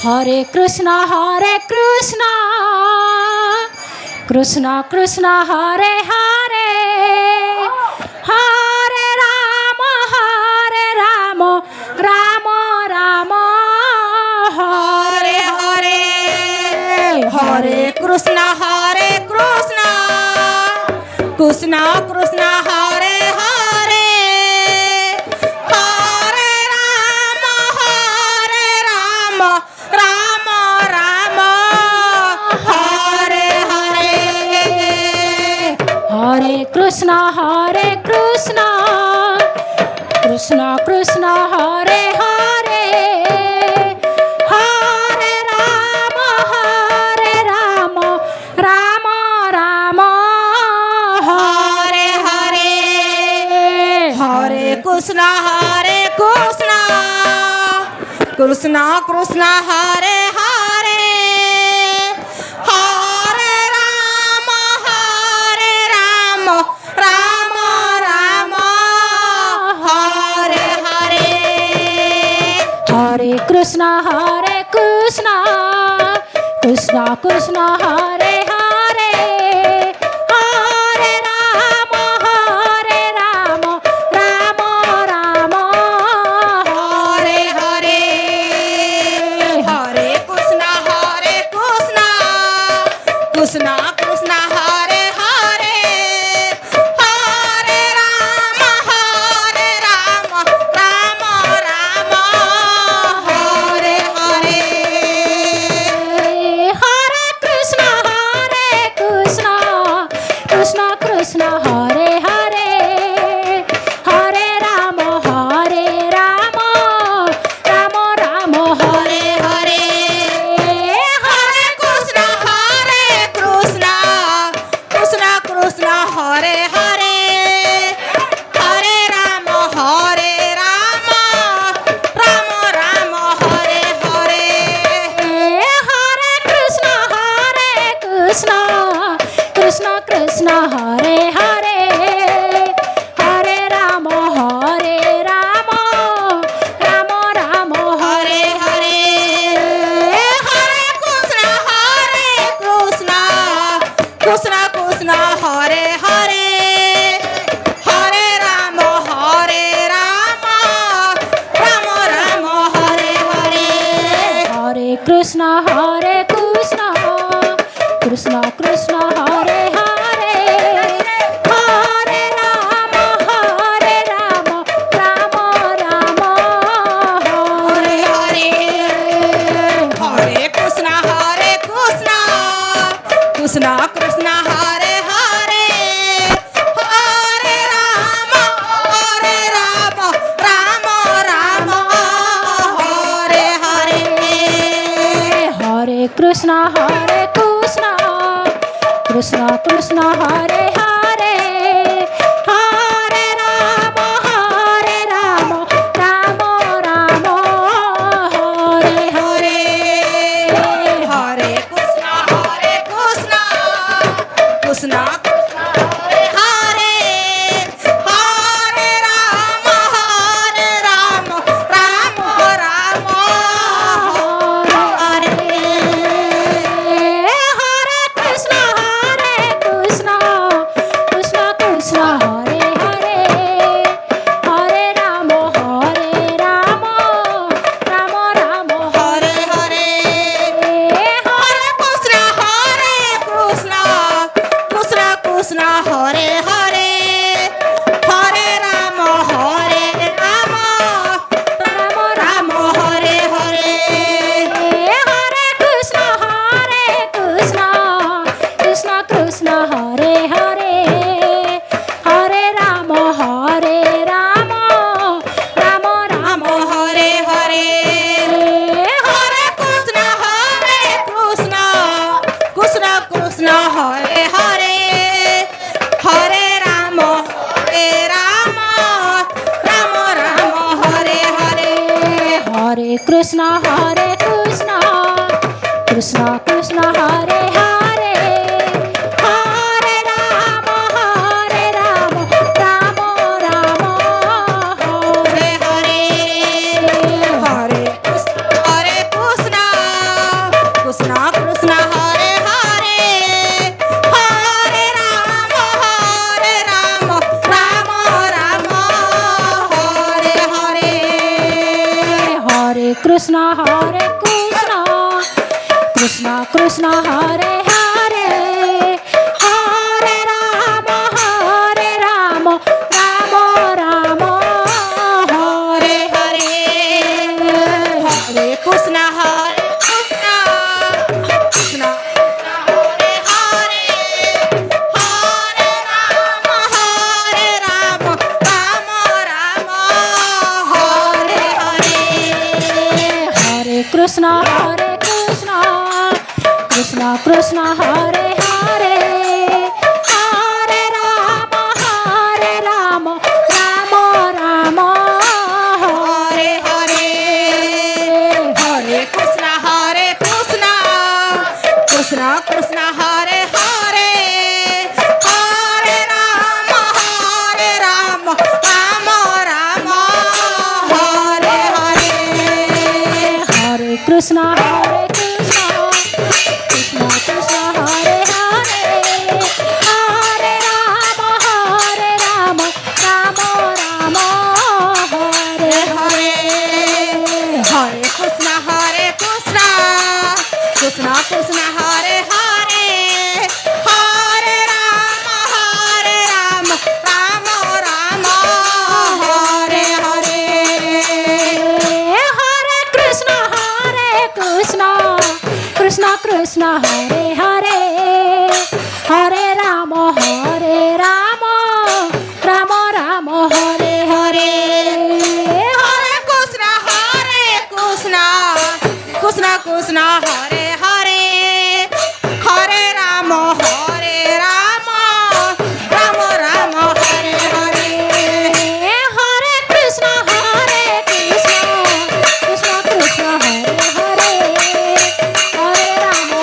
Hare Krishna Krishna Krishna Hare Hare Hare Ram Ram Ram Hare Hare Hare Krishna Krishna Krishna Hare Hare Hare Ram Ram Ram Hare Hare Hare Krishna Krishna Krishna Hare Hare Hare Ram Ram Ram Hare Hare Hare Krishna Krishna Krishna Hare Hare Hare Ram Ram Ram Hare Hare Hare Krishna Krishna Krishna Hare Hare Hare Ram Ram Ram Hare Hare Hare Krishna Krishna Krishna Hare Hare Hare Ram Ram Ram Hare Hare Hare Krishna Krishna Krishna Hare Hare Hare Ram Ram Ram Hare Hare Hare Krishna Krishna Krishna Hare Hare Hare Ram Ram Ram Hare Hare Hare Krishna Krishna Krishna Hare Hare Hare Ram Ram Ram Hare Hare Hare Krishna Krishna Krishna Hare Hare Hare Ram Ram Ram Hare Hare Hare Krishna Krishna Krishna Hare Hare Hare Ram Ram Ram Hare Hare Hare Krishna Krishna Krishna Hare Hare Hare Ram Ram Ram Hare Hare Hare Krishna Krishna Hare Hare Hare Ram Ram Ram Hare Hare Hare Krishna Krishna Hare Hare Hare Ram Ram Ram Hare Hare Krishna Krishna Krishna Hare Hare Hare Ram Ram Ram Hare Hare Hare Krishna Krishna Hare Hare Hare Ram Ram Hare Hare Hare Krishna Krishna Hare Hare Hare Ram Ram Ram Hare Hare Hare Krishna Krishna Krishna Hare Hare Hare Ram Ram Ram Hare Hare Hare Krishna Krishna Hare Hare Hare Ram Ram Ram Hare Hare Hare Hare Krishna Krishna Krishna Krishna Hare Hare Hare Rama Rama Rama Hare Hare Krishna Hare Krishna Krishna Hare Hare Hare Rama Rama Rama Hare Hare Hare Krishna Krishna Krishna Hare Hare Hare Rama Rama Rama Hare Hare Hare Krishna Krishna Krishna Hare Hare Hare Rama Rama Rama Hare Hare Hare Krishna Krishna Krishna Hare Hare Hare Rama Rama Rama Hare Hare Hare Krishna Krishna Krishna Hare Hare Hare Rama Rama Rama Hare Hare Hare Krishna Krishna Krishna Hare Hare Hare Rama Rama Rama Hare Hare Hare Krishna Krishna Krishna Hare Hare Hare Rama Rama Rama Hare Hare Hare Krishna Krishna Krishna Hare Hare Hare Rama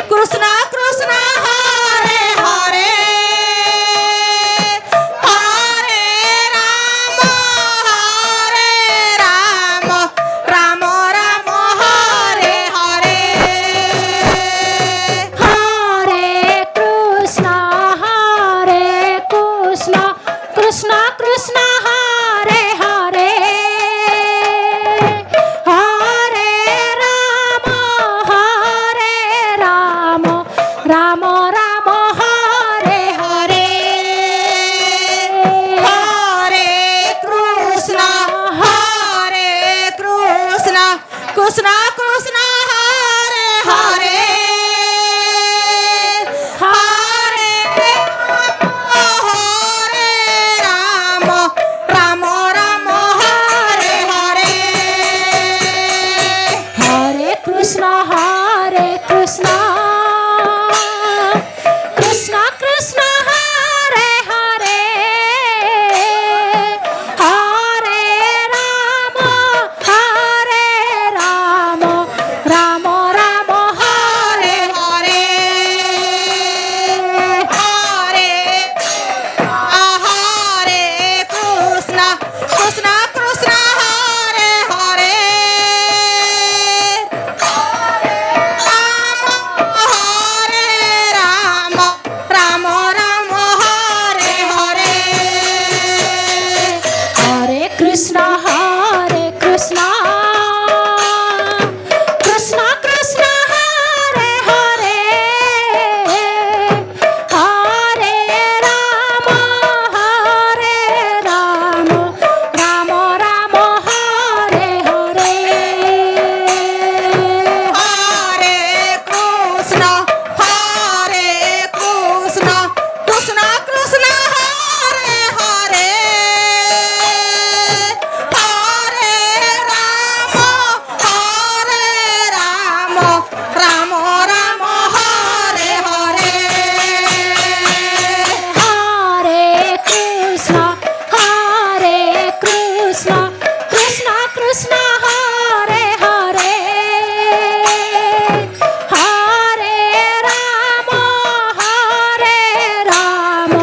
Krishna